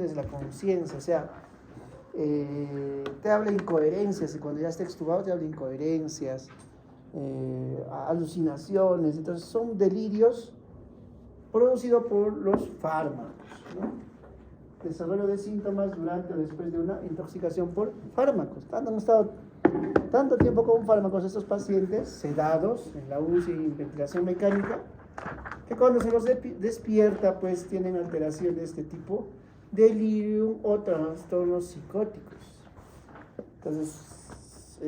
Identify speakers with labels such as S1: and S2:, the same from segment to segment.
S1: de la conciencia, o sea, te habla incoherencias, y cuando ya está extubado te habla incoherencias, alucinaciones, entonces son delirios producidos por los fármacos, ¿no? Desarrollo de síntomas durante o después de una intoxicación por fármacos. Han estado tanto tiempo con fármacos estos pacientes, sedados en la UCI y ventilación mecánica, que cuando se los despierta, pues tienen alteración de este tipo, delirium o trastornos psicóticos. Entonces,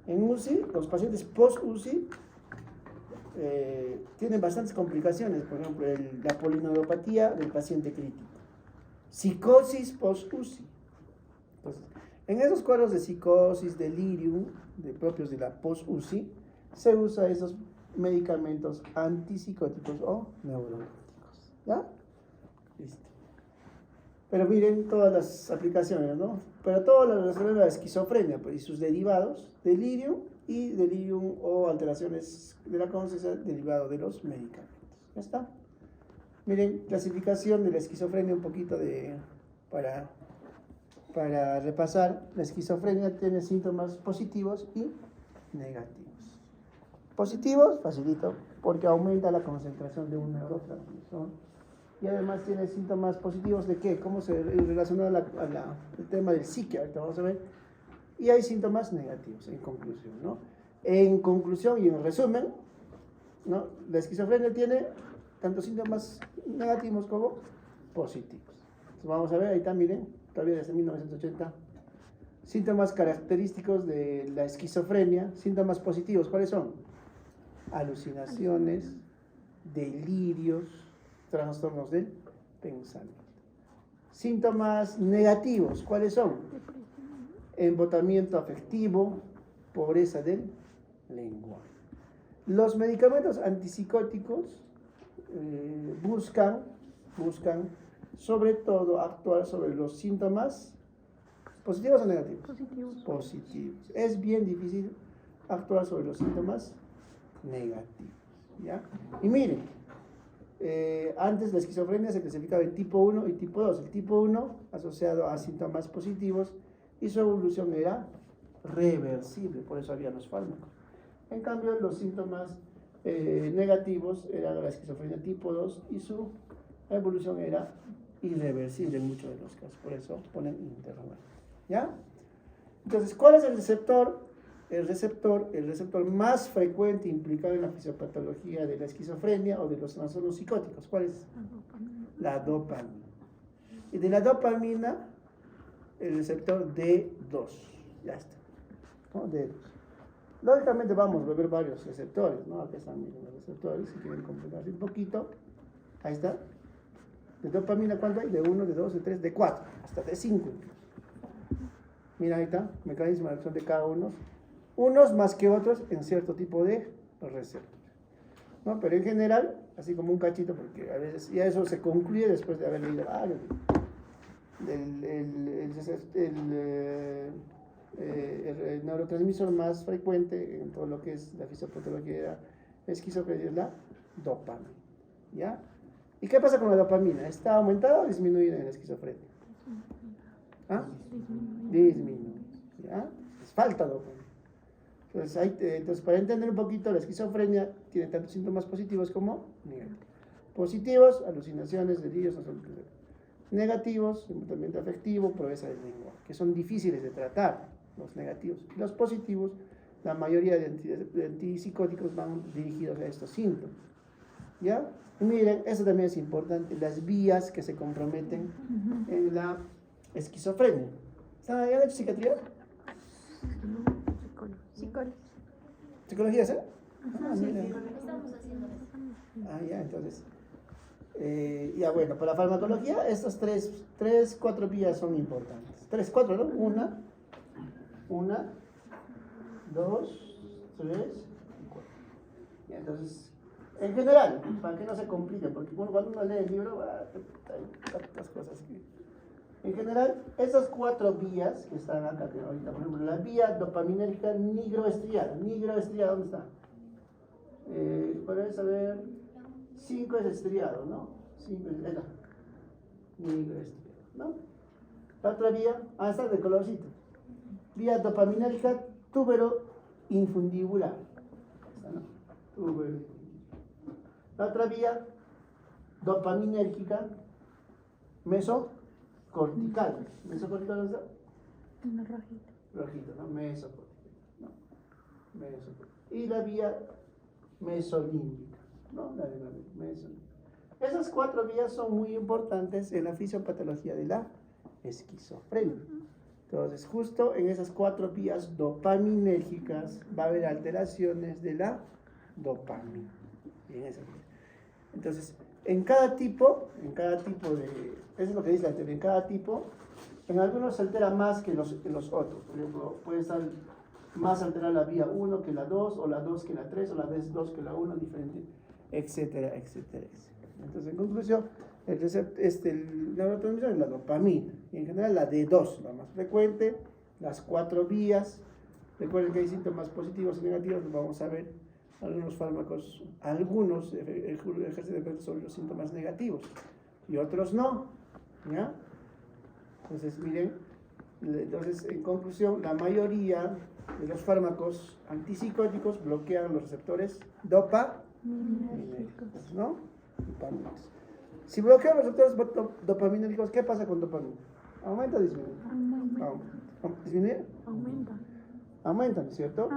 S1: en UCI, los pacientes post-UCI tienen bastantes complicaciones, por ejemplo, la polineuropatía del paciente crítico, psicosis post-UCI. Entonces, en esos cuadros de psicosis, delirium, propios de la post-UCI, se usa esos medicamentos antipsicóticos o neurolépticos. ¿Ya? Listo. Pero miren todas las aplicaciones, ¿no? Pero todo lo relacionado a la esquizofrenia, pues, y sus derivados, delirium o alteraciones de la conciencia derivado de los medicamentos. ¿Ya está? Miren, clasificación de la esquizofrenia un poquito para repasar. La esquizofrenia tiene síntomas positivos y negativos. Positivos, facilito, porque aumenta la concentración de un neurotransmisor. Y además tiene síntomas positivos de qué, cómo se relaciona el tema del psique, ahorita vamos a ver. Y hay síntomas negativos, en conclusión, ¿no? En conclusión y en resumen, ¿no? La esquizofrenia tiene tanto síntomas negativos como positivos. Entonces vamos a ver, ahí está, miren, todavía desde 1980. Síntomas característicos de la esquizofrenia, síntomas positivos, ¿cuáles son? Alucinaciones, delirios, trastornos del pensamiento. Síntomas negativos, ¿cuáles son? Embotamiento afectivo, pobreza del lenguaje. Los medicamentos antipsicóticos buscan sobre todo actuar sobre los síntomas positivos o negativos. Positivos. Es bien difícil actuar sobre los síntomas negativos, ¿ya? Y miren, antes la esquizofrenia se clasificaba en tipo 1 y tipo 2. El tipo 1 asociado a síntomas positivos y su evolución era reversible, por eso había los fármacos. En cambio, los síntomas negativos eran la esquizofrenia tipo 2 y su evolución era irreversible en muchos de los casos, por eso ponen interrogante. ¿Ya? Entonces, ¿cuál es el receptor? El receptor más frecuente implicado en la fisiopatología de la esquizofrenia o de los trastornos psicóticos. ¿Cuál es? La dopamina. Y de la dopamina, el receptor D2. Ya está. ¿No? D2. Lógicamente vamos a ver varios receptores, ¿no? Aquí están miren, los receptores, si quieren complicarse un poquito. Ahí está. De dopamina, ¿cuánto hay? De 1, de 2, de 3, de 4, hasta de 5. Mira, ahí está, mecanismo de acción de cada uno. Unos más que otros en cierto tipo de receptores, ¿no? Pero en general, así como un cachito, porque a veces ya eso se concluye después de haber leído el neurotransmisor más frecuente en todo lo que es la fisiopatología de la esquizofrenia es la dopamina, ¿ya? ¿Y qué pasa con la dopamina? ¿Está aumentada o disminuida en la esquizofrenia? ¿Ah? Disminuye, ¿ya? Falta dopamina. Entonces, para entender un poquito, la esquizofrenia tiene tantos síntomas positivos como negativos. Positivos, alucinaciones, delirios, negativos, embotamiento afectivo, pobreza del lenguaje, que son difíciles de tratar, los negativos. Y los positivos, la mayoría de antipsicóticos van dirigidos a estos síntomas. ¿Ya? Y miren, eso también es importante, las vías que se comprometen en la esquizofrenia. ¿Están allá de psiquiatría? ¿Psicología, sí?
S2: Estamos haciendo eso.
S1: Ya, entonces. Ya bueno, para la farmacología, estas 4 vías son importantes. 4, ¿no? Una, 2, 3 y 4. Ya, entonces, en general, para que no se complique, porque cuando uno lee el libro, hay tantas cosas que... En general, esas 4 vías que están acá, que ahorita, por ejemplo, la vía dopaminérgica nigroestriada. ¿Nigroestriada dónde está? Para saber, 5 es estriado, ¿no? 5 es... nigroestriol, ¿no? La otra vía, está de colorcito. Vía dopaminérgica tubero-infundibular. Esta, ¿no? Tubero. La otra vía, dopaminérgica mesocortical. ¿Mesocortical está?
S2: Una rojita.
S1: Rojito, ¿no? Mesocortical. ¿No? Mesocortical. Y la vía mesolímbica, ¿no? La de la mesolímbica. Esas 4 vías son muy importantes en la fisiopatología de la esquizofrenia. Entonces, justo en esas 4 vías dopaminérgicas va a haber alteraciones de la dopamina. Entonces, en cada tipo de, eso es lo que dice la teoría, en cada tipo, en algunos se altera más que en los otros. Por ejemplo, puede estar más alterada la vía 1 que la 2, o la 2 que la 3, o la 2 que la 1, diferente, etcétera, etcétera, etcétera. Entonces, en conclusión, el neurotransmisor es la dopamina, y en general la D2, la más frecuente, las 4 vías. Recuerden que hay síntomas positivos y negativos, los vamos a ver. Algunos fármacos, algunos ejercen efecto sobre los síntomas negativos y otros no, ¿ya? Entonces, miren, en conclusión, la mayoría de los fármacos antipsicóticos bloquean los receptores dopaminérgicos, ¿no? Dopamínicos. Si bloquean los receptores dopaminérgicos, ¿qué pasa con dopamina? ¿Aumenta o disminuye? ¿Disminuye? Aumenta, ¿no es cierto?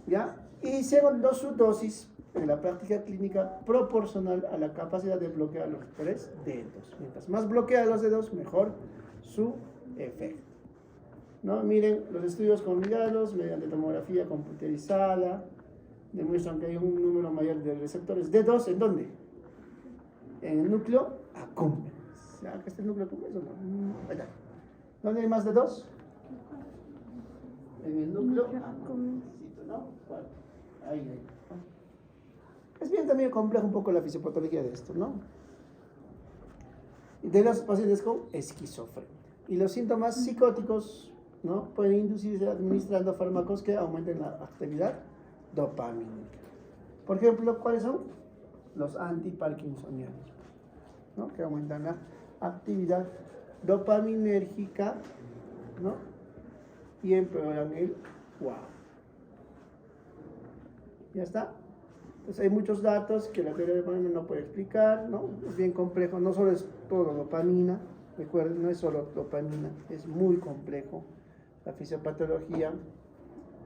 S1: ¿Ya? Y segundo, su dosis en la práctica clínica proporcional a la capacidad de bloquear los receptores D2. Mientras más bloquea los D2, mejor su efecto, ¿no? Miren, los estudios combinados mediante tomografía computerizada demuestran que hay un número mayor de receptores D2, ¿en dónde? En el núcleo accumbens. ¿Ya? ¿Acá está el núcleo accumbens o no? Allá. ¿Dónde hay más D2? En el núcleo accumbens, ¿no? Bueno, ahí. Es bien también complejo un poco la fisiopatología de esto, ¿no? De los pacientes con esquizofrenia. Y los síntomas psicóticos, ¿no? Pueden inducirse administrando fármacos que aumenten la actividad dopamínica. Por ejemplo, ¿cuáles son? Los antiparkinsonianos, ¿no? Que aumentan la actividad dopaminérgica, ¿no? Y empeoran el wow. ¿Ya está? Entonces hay muchos datos que la teoría de dopamina no puede explicar, ¿no? Es bien complejo, no solo es todo dopamina, recuerden, no es solo dopamina, es muy complejo la fisiopatología,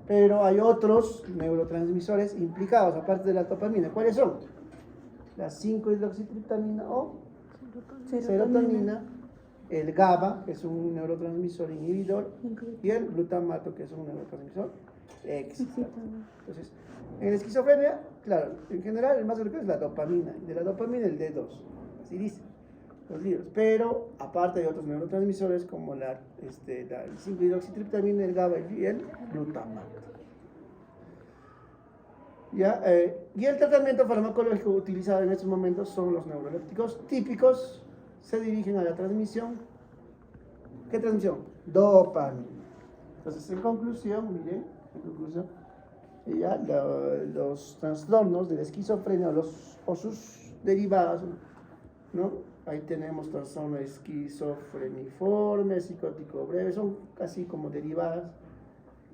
S1: pero hay otros neurotransmisores implicados, aparte de la dopamina. ¿Cuáles son? La 5-hidroxitriptamina o serotonina, el GABA, que es un neurotransmisor inhibidor, y el glutamato, que es un neurotransmisor excitador. Entonces, en la esquizofrenia, claro, en general el más frecuente es la dopamina, y de la dopamina el D2, así dicen los libros, pero aparte hay otros neurotransmisores como la 5-hidroxitriptamina, el GABA y el glutamato. ¿Ya? Y el tratamiento farmacológico utilizado en estos momentos son los neurolépticos típicos, se dirigen a la transmisión. ¿Qué transmisión? Dopamina. Entonces, en conclusión, miren, ya los trastornos de la esquizofrenia o sus derivados, ¿no? Ahí tenemos trastorno esquizofreniforme, psicótico breve, son casi como derivadas.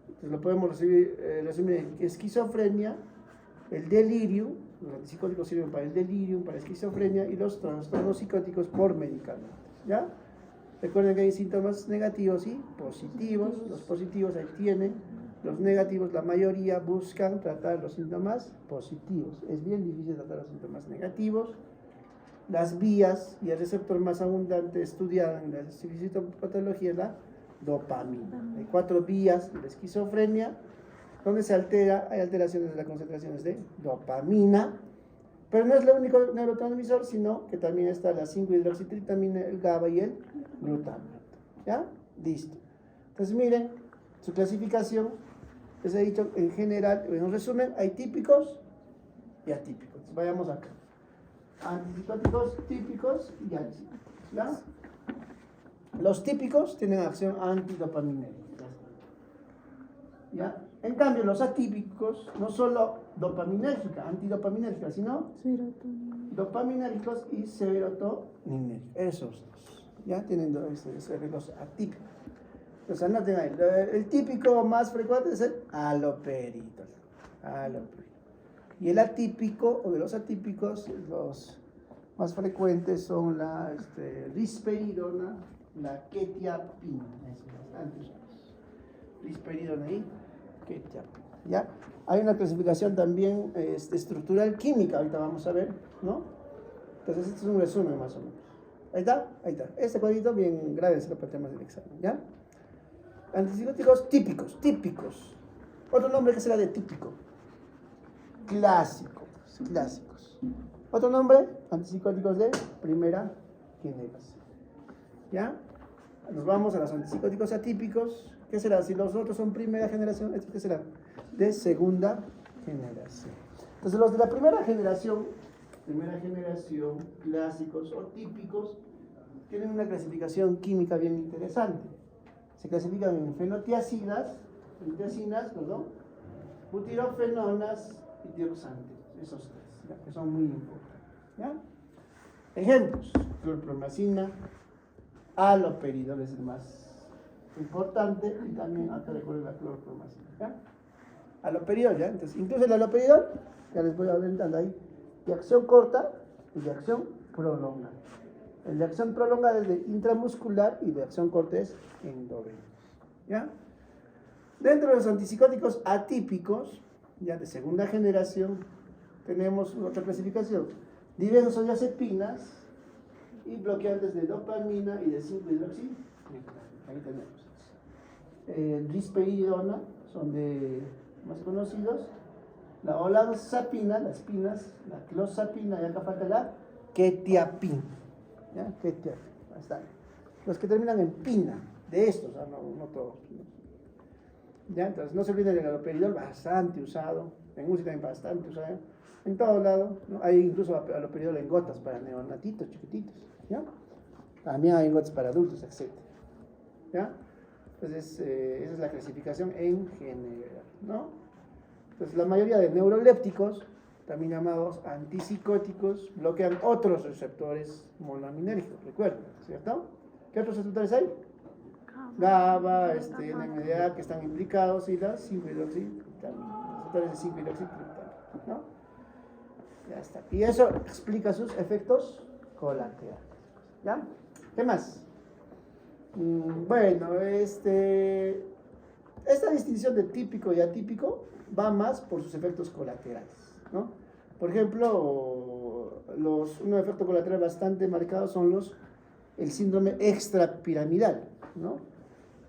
S1: Entonces lo podemos resumir en esquizofrenia, el delirium, los antipsicóticos sirven para el delirium, para la esquizofrenia, y los trastornos psicóticos por medicamentos, ¿ya? Recuerden que hay síntomas negativos y positivos. Los positivos ahí tienen, los negativos, la mayoría buscan tratar los síntomas positivos. Es bien difícil tratar los síntomas negativos. Las vías y el receptor más abundante estudiado en la fisiopatología es la dopamina. Hay 4 vías de la esquizofrenia donde hay alteraciones de las concentraciones de dopamina, pero no es el único neurotransmisor, sino que también está la 5-hidroxitriptamina, el GABA y el glutamato. ¿Ya? Listo. Entonces miren, su clasificación, les he dicho en general, en un resumen, hay típicos y atípicos. Entonces, vayamos acá. Antipsicóticos típicos y atípicos. ¿Ya? Los típicos tienen acción antidopaminérgica. ¿Ya? En cambio, los atípicos no solo dopaminérgica, antidopaminérgica, sino dopaminérgicos y serotoninérgicos. Esos dos. Ya tienen dos arreglos atípicos. Entonces anoten ahí. El típico más frecuente es el haloperidol. Y el atípico, o de los atípicos, los más frecuentes son la risperidona, la quetiapina. Bastante usados. Risperidona y quetiapina. ¿Ya? Hay una clasificación también estructural química, ahorita vamos a ver, ¿no? Entonces este es un resumen más o menos. Ahí está. Este cuadrito bien grave para temas del examen, ¿ya? Antipsicóticos típicos. Otro nombre que será de típico. Clásicos. Otro nombre, antipsicóticos de primera generación. ¿Ya? Nos vamos a los antipsicóticos atípicos. ¿Qué será? Si los otros son primera generación, ¿esto qué será? De segunda generación. Entonces los de la primera generación, clásicos o típicos, tienen una clasificación química bien interesante. Se clasifican en fenotiacinas, perdón, butirofenonas y dioxantes, esos tres, ¿ya? Que son muy importantes, ¿ya? Ejemplos: clorpromazina, haloperidol es el más importante, y también acá recuerden la clorpromazina, ¿ya? Haloperidol, ¿ya? Entonces, incluso el haloperidol, ya les voy adelantando ahí, de acción corta y de acción prolongada. El de acción prolongada es de intramuscular y de acción corta es endovenosa, ¿ya? Dentro de los antipsicóticos atípicos, ya de segunda generación, tenemos otra clasificación: dibenzodiazepinas y bloqueantes de dopamina y de 5-hidroxi. Ahí tenemos. Risperidona son de más conocidos. La olanzapina, las pinas, la clozapina, y acá falta la quetiapina. ¿Ya? Quetiapina. Ahí están. Los que terminan en pina, de estos, no todos. ¿Ya? Entonces no se olviden del haloperidol, bastante usado. En UCI también bastante usado. En todo lado, ¿no? Hay incluso haloperidol en gotas para neonatitos chiquititos, ¿ya? También hay en gotas para adultos, etc. ¿Ya? Entonces, esa es la clasificación en general, ¿no? Entonces, la mayoría de neurolépticos, también llamados antipsicóticos, bloquean otros receptores monoaminérgicos, recuerden, ¿cierto? ¿Qué otros receptores hay? GABA, NMDA, que están implicados, y las 5-hidroxitriptana, receptores de 5-hidroxitriptana, ¿no? Ya está. Y eso explica sus efectos colaterales, ¿ya? ¿Qué más? Bueno, esta distinción de típico y atípico va más por sus efectos colaterales, ¿no? Por ejemplo, un efecto colateral bastante marcado son el síndrome extrapiramidal, ¿no?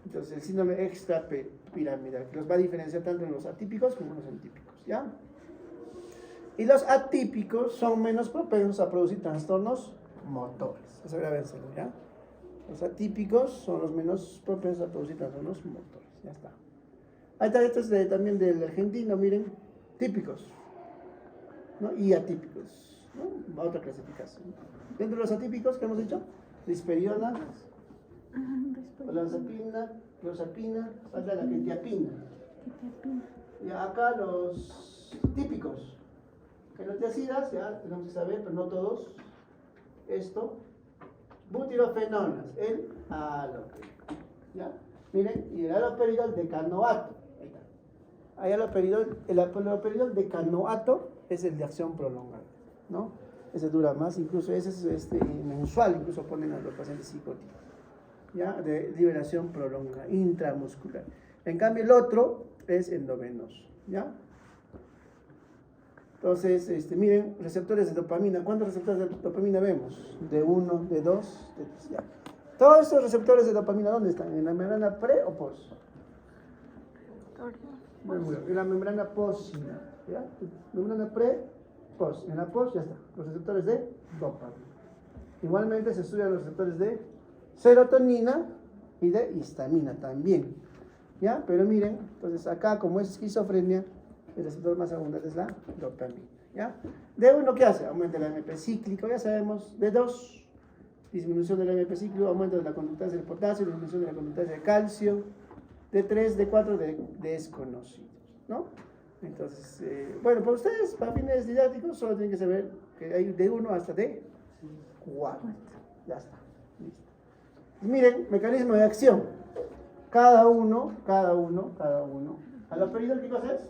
S1: Entonces, el síndrome extrapiramidal, que los va a diferenciar tanto en los atípicos como en los atípicos, ¿ya? Y los atípicos son menos propensos a producir trastornos motores. Eso grábenselo, ¿ya? Los atípicos son los menos propensos a producir trastornos motores. Ya está. Ahí está, esto es también del argentino, miren. Típicos, ¿no? Y atípicos, ¿no? Otra clasificación. Dentro de los atípicos, ¿qué hemos dicho? Risperidona, olanzapina, clozapina, falta la quetiapina. Y acá los típicos. Fenotiacidas, ya tenemos que saber, pero no todos. Esto. Butirofenonas, el haloperidol, ¿ya? Miren, y el haloperidol decanoato. Ahí está. Hay el haloperidol decanoato es el de acción prolongada, ¿no? Ese dura más, incluso ese es mensual, incluso ponen a los pacientes psicóticos, ¿ya? De liberación prolongada, intramuscular. En cambio, el otro es endovenoso, ¿ya? Entonces, miren, receptores de dopamina. ¿Cuántos receptores de dopamina vemos? De 1, de 2, de 3, ya. Todos esos receptores de dopamina, ¿dónde están? ¿En la membrana pre o post? En la membrana pósina, ¿ya? Membrana pre, post. En la post ya está, los receptores de dopamina. Igualmente se estudian los receptores de serotonina y de histamina también, ¿ya? Pero miren, entonces acá como es esquizofrenia, el receptor más abundante es la dopamina, ¿ya? De 1, ¿qué hace? Aumenta el AMP cíclico, ya sabemos. De 2, disminución del AMP cíclico, aumento de la conductancia del potasio, disminución de la conductancia de calcio. De 3, de 4, de desconocidos, ¿no? Entonces, bueno, para ustedes, para fines didácticos, solo tienen que saber que hay de 1 hasta de 4. Ya está, listo. Y miren, mecanismo de acción. Cada uno. Haloperidol, ¿qué cosa es?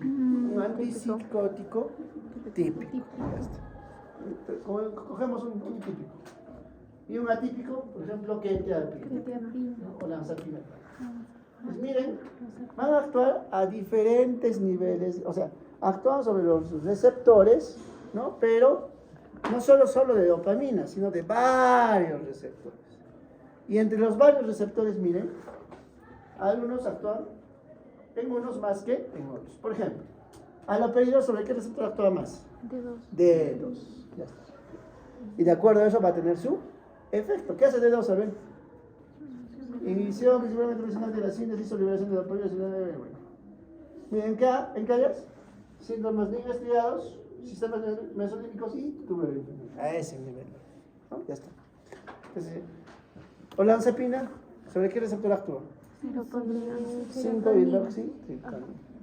S1: Un antipsicótico típico. Ya está. Cogemos un típico. Y un atípico, por ejemplo, quetiapina, ¿no? O lanzapina. Pues miren, van a actuar a diferentes niveles, o sea, actúan sobre los receptores, ¿no? Pero no solo de dopamina, sino de varios receptores. Y entre los varios receptores, miren, algunos actúan en unos más que en otros. Por ejemplo, haloperidol, ¿sobre qué receptor actúa más? D2. Ya está. Y de acuerdo a eso va a tener su efecto. ¿Qué hace D2? A ver. Inhibición principalmente tradicional de la síntesis o liberación de dopamina. Bueno. Miren, ¿en qué áreas? Síntomas de estriados, sistemas mesolímbicos y tuberoinfundíbulos. A ese nivel. ¿No? Ya está. Entonces, olanzapina, ¿sobre qué receptor actúa? 5-hidroxitriptamina.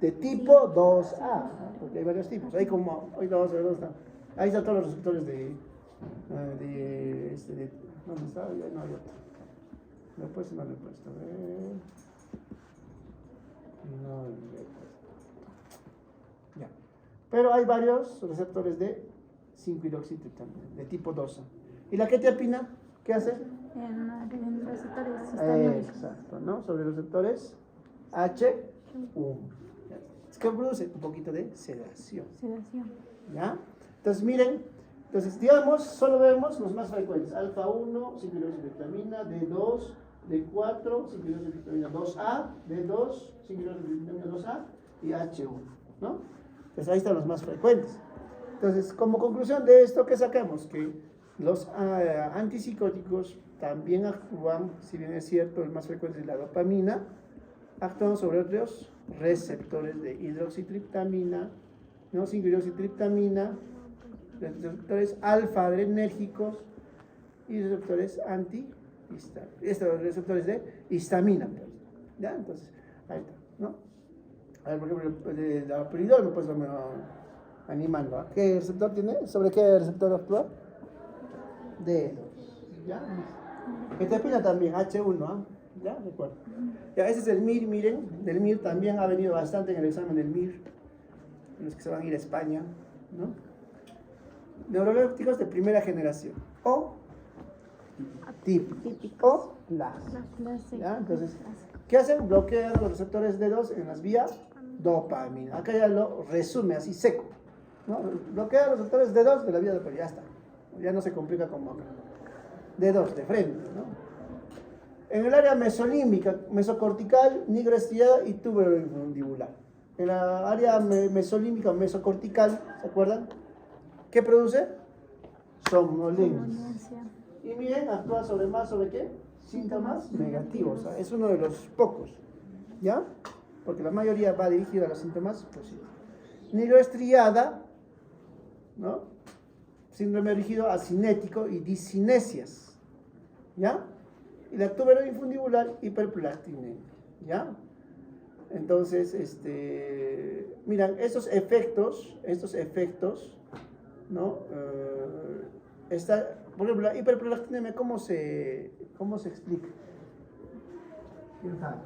S1: De tipo 2A, porque hay varios tipos. Ahí como, hoy vamos a ver dónde están. Ahí están todos los receptores de ¿dónde está? Ya no hay otro. ¿Lo he puesto? No lo he puesto. A ver. No lo he puesto. Ya. Pero hay varios receptores de 5-hidroxitriptamina, de tipo 2A. ¿Y la quetiapina? ¿Qué hace?
S2: En receptores histamínicos.
S1: Exacto, ¿no? Sobre los receptores H1. Es que produce un poquito de sedación. ¿Ya? Entonces, miren, digamos, solo vemos los más frecuentes. Alfa 1, 5-hidroxitriptamina, D2, D4, 5-hidroxitriptamina 2A, D2, 5-hidroxitriptamina 2A y H1, ¿no? Entonces ahí están los más frecuentes. Entonces, como conclusión de esto, ¿qué sacamos? Que los antipsicóticos también actúan, si bien es cierto, el más frecuente es la dopamina, actúan sobre otros receptores de hidroxitriptamina, ¿no? 5-hidroxitriptamina, receptores alfa-adrenérgicos y receptores estos receptores de histamina. ¿Ya? Entonces, ahí está, ¿no? A ver, por ejemplo, el haloperidol, pues animando. ¿A qué receptor tiene? ¿Sobre qué receptor actúa? D2. ¿Ya? Quetiapina también, H1, ¿ah? ¿Ya? Recuerdo. Ya, ese es el MIR, miren. Del MIR también ha venido bastante en el examen del MIR. Los que se van a ir a España, ¿no? Neurolépticos de primera generación. O típicos. O clásicos. ¿Ya? Entonces, ¿qué hacen? Bloquean los receptores D2 en las vías dopamina. Acá ya lo resume así seco, ¿no? Bloquea los receptores D2 de la vía dopamina. Ya está. Ya no se complica como acá. D2 de frente, ¿no? En el área mesolímbica, mesocortical, nigroestriada y tuberoinfundibular. En la área mesolímbica o mesocortical, ¿se acuerdan? ¿Qué produce? Somnolencia. Y miren, actúa sobre qué? Síntomas negativos. Es uno de los pocos, ¿ya? Porque la mayoría va dirigida a los síntomas positivos. Nigroestriada, ¿no? Síndrome dirigido a cinético y discinesias, ¿ya? Y la tuberoinfundibular, hiperplastinemia, ¿ya? Entonces, miran, estos efectos, ¿no? Por ejemplo, la hiperprolactinemia, ¿cómo se explica? ¿Quién sabe?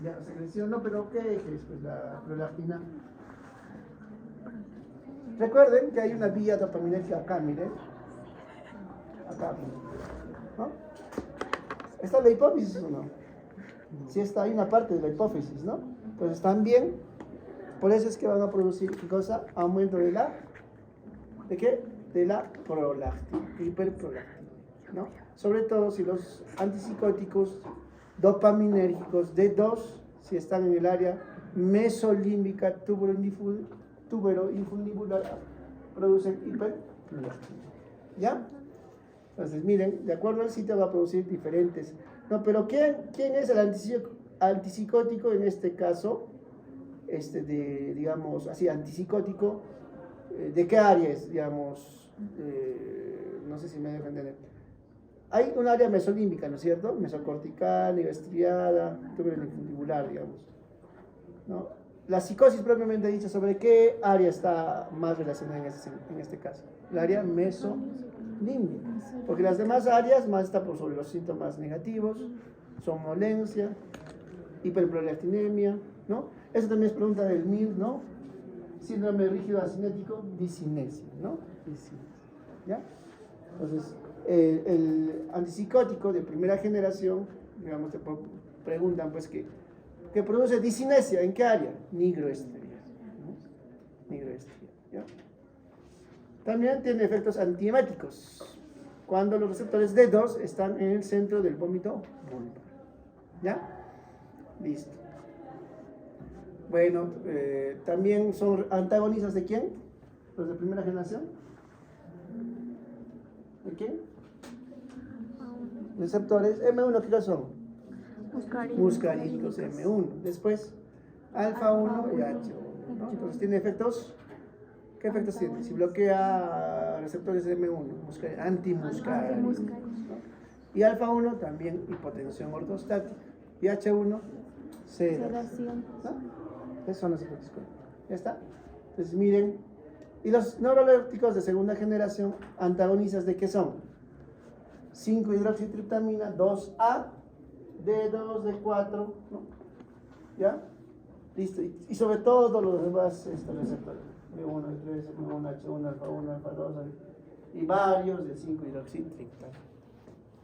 S1: Ya se mencionó, pero ¿qué es pues, la prolactina? Recuerden que hay una vía dopaminérgica acá, miren. Acá, ¿no? ¿Está la hipófisis o no? Sí está, hay una parte de la hipófisis, ¿no? Entonces también, por eso es que van a producir, ¿qué cosa? Aumento de la, ¿de qué? De la prolactina, hiperprolactina, ¿no? Sobre todo si los antipsicóticos dopaminérgicos D2, si están en el área mesolímbica tuberoinfundibular, producen hiperprolactina, ¿ya? Entonces, miren, de acuerdo al sitio va a producir diferentes. No, pero ¿quién es el antipsicótico en este caso? Digamos, así, antipsicótico, ¿de qué área es? Digamos, no sé si me dejan entender. Hay un área mesolímbica, ¿no es cierto? Mesocortical, nigroestriada, tuberoinfundibular, digamos, ¿no? la psicosis propiamente dicha, ¿sobre qué área está más relacionada en este caso? El área mesolímbica, porque las demás áreas más está por sobre los síntomas negativos, somnolencia, hiperprolactinemia, ¿no? Eso también es pregunta del MIR, ¿no? Síndrome rígido asinético, disinesia, ¿no? Disinesia, ¿ya? Entonces, el antipsicótico de primera generación, digamos, te preguntan, pues, que produce disinesia, ¿en qué área? Nigroestria, ¿no? Nigroestria, ¿ya? También tiene efectos antieméticos, cuando los receptores D2 están en el centro del vómito vulvar, ¿ya? Listo. Bueno, también son antagonistas ¿de quién? Los de primera generación. ¿De quién? Receptores M1, ¿qué son? Muscarínicos M1. Después, alfa 1 y H1, ¿no? Entonces tiene efectos. ¿Qué efectos tiene? Si bloquea receptores M1, antimuscarínicos, ¿no? Y alfa 1 también hipotensión ortostática. Y H1, sedación, ¿no? Esos son los efectos. ¿Ya está? Entonces miren, y los neurolépticos de segunda generación, antagonistas ¿de qué son? 5-hidroxitriptamina, 2A, D2, D4, ¿no? ¿Ya? Listo. Y sobre todo los demás receptores. B1, B3, M1, H1, alfa 1, alfa 2, y varios de 5-hidroxitriptamina.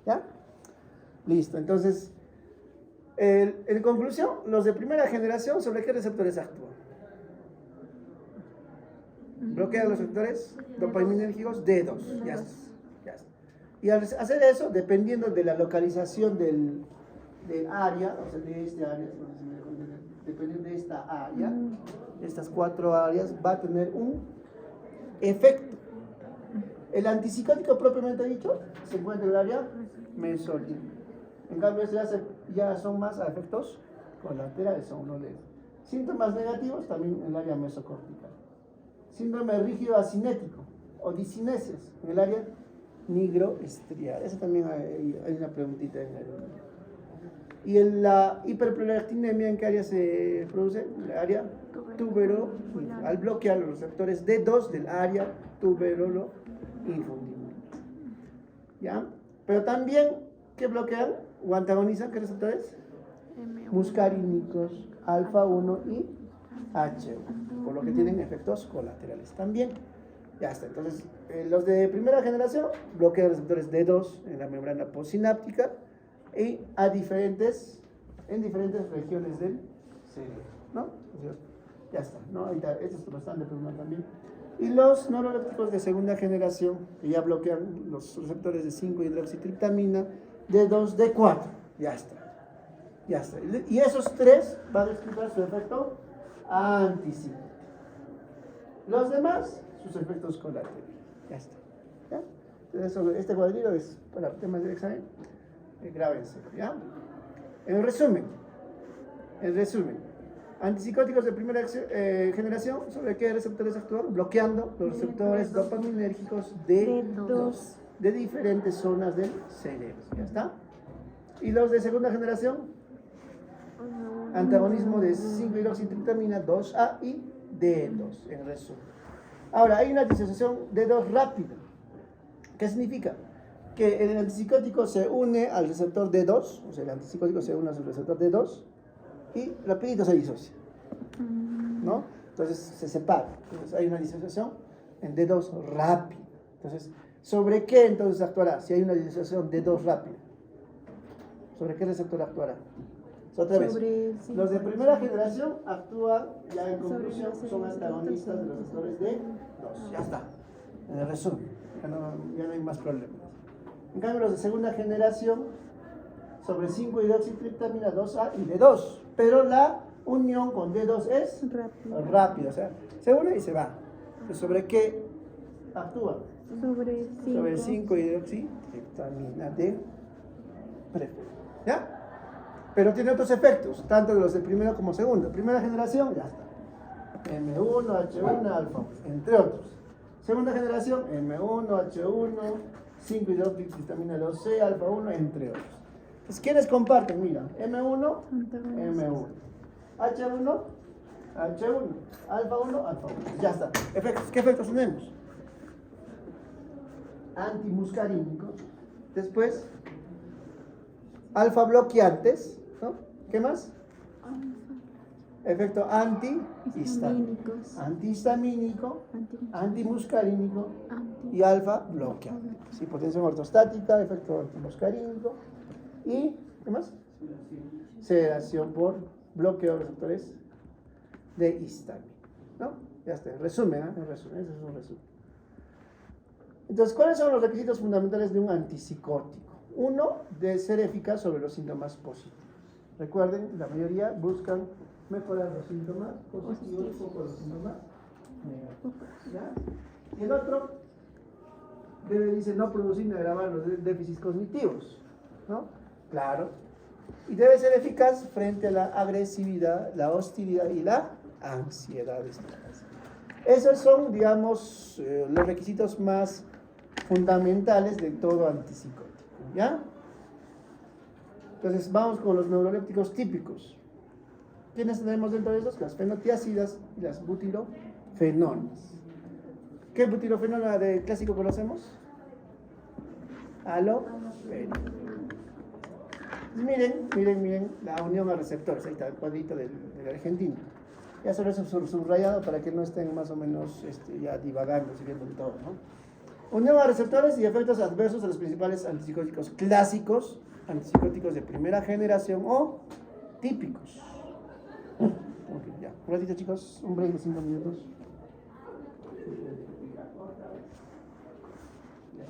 S1: ¿Ya? Listo. Entonces, en conclusión, los de primera generación, ¿sobre qué receptores actúan? Bloquean los receptores dopaminérgicos D2. Ya está. Ya está. Y al hacer eso, dependiendo de la localización del área, o sea, de este área, dependiendo de esta área, estas 4 áreas, va a tener un efecto. El antipsicótico propiamente dicho se encuentra en el área mesolímbica. En cambio, ya son más a efectos colaterales, son uno leves. Síntomas negativos también en el área mesocortical. Síndrome rígido asinético o disinesias en el área nigroestrial. Eso también hay una preguntita en el. Y en la hiperprolactinemia, ¿en qué área se produce? En el área tubero, al bloquear los receptores D2 del área tuberolo infundible. ¿Ya? Pero también, ¿qué bloquean o antagonizan? ¿Qué receptores? Muscarínicos, alfa 1 y H1, por lo que tienen efectos colaterales también. Ya está. Entonces, los de primera generación bloquean receptores D2 en la membrana postsináptica y en diferentes regiones del cerebro, ¿no? Entonces, ya está, ¿no? Ahorita, estos están de pregunta también. Y los neurolépticos de segunda generación, que ya bloquean los receptores de 5-hidroxitriptamina, D2, D4, ya está. Ya está. Y esos 3 van a explicar su efecto antipsicótico. Los demás, sus efectos colaterales. Ya está. ¿Ya? Entonces, este cuadrito es para temas del examen. Grábense, ¿ya? En resumen, antipsicóticos de primera generación, ¿sobre qué receptores actúan? Bloqueando los receptores dopaminérgicos D2 de diferentes zonas del cerebro, ¿ya está? Y los de segunda generación, antagonismo de 5-hidroxitriptamina 2A y D2, en resumen. Ahora, hay una disociación D2 rápida. ¿Qué significa? Que el antipsicótico se une al receptor D2, o sea, el antipsicótico se une al receptor D2 y rapidito se disocia, ¿no? Entonces se separa. Entonces hay una disociación en D2 rápida. Entonces, ¿sobre qué entonces actuará si hay una disociación D2 rápida? ¿Sobre qué receptor actuará? Otra vez, los de primera generación actúan, ya en conclusión, son antagonistas de los receptores D2. Ya está, en el resumen, ya no hay más problemas. En cambio, los de segunda generación, sobre 5-hidroxitriptamina 2A y D2, pero la unión con D2 es rápida, o sea, se une y se va. Entonces, ¿sobre qué actúa? Sobre 5-hidroxitriptamina D. ¿Ya? Pero tiene otros efectos, tanto de los de primera como segunda. Primera generación, ya está. M1, H1, alfa, entre otros. Segunda generación, M1, H1, 5-hidroxitriptamina 2C, alfa 1, entre otros. Entonces, ¿quiénes comparten? Mira, M1, M1. H1, H1, alfa 1, alfa 1. Ya está. Efectos. ¿Qué efectos tenemos? Antimuscarínicos. Después, alfa bloqueantes, ¿no? ¿Qué más? Efecto antihistamínico, antihistamínico, antimuscarínico y alfa bloqueante. Sí, potencia ortostática, efecto antimuscarínico y ¿qué más? Sedación por bloqueo de receptores de histamina, ¿no? Ya está, en resumen, en resumen, ese es un resumen. Entonces, ¿cuáles son los requisitos fundamentales de un antipsicótico? Uno, de ser eficaz sobre los síntomas positivos. Recuerden, la mayoría buscan mejorar los síntomas positivos o los síntomas negativos. ¿Ya? Y el otro dice no producir ni agravar los déficits cognitivos, ¿no? Claro. Y debe ser eficaz frente a la agresividad, la hostilidad y la ansiedad. Esos son, digamos, los requisitos más fundamentales de todo antipsicótico. ¿Ya? Entonces vamos con los neurolépticos típicos. ¿Quiénes tenemos dentro de estos? Las fenotiacidas y las butirofenonas. ¿Qué butirofenona de clásico conocemos? Alofenona. Miren la unión a receptores. Ahí está el cuadrito del argentino. Ya solo eso subrayado para que no estén más o menos ya divagando, siguiendo todo, ¿no? Unión a receptores y efectos adversos de los principales antipsicóticos clásicos, antipsicóticos de primera generación o típicos. Ok, ya. Un ratito, chicos, un break de 5 minutos. Ya.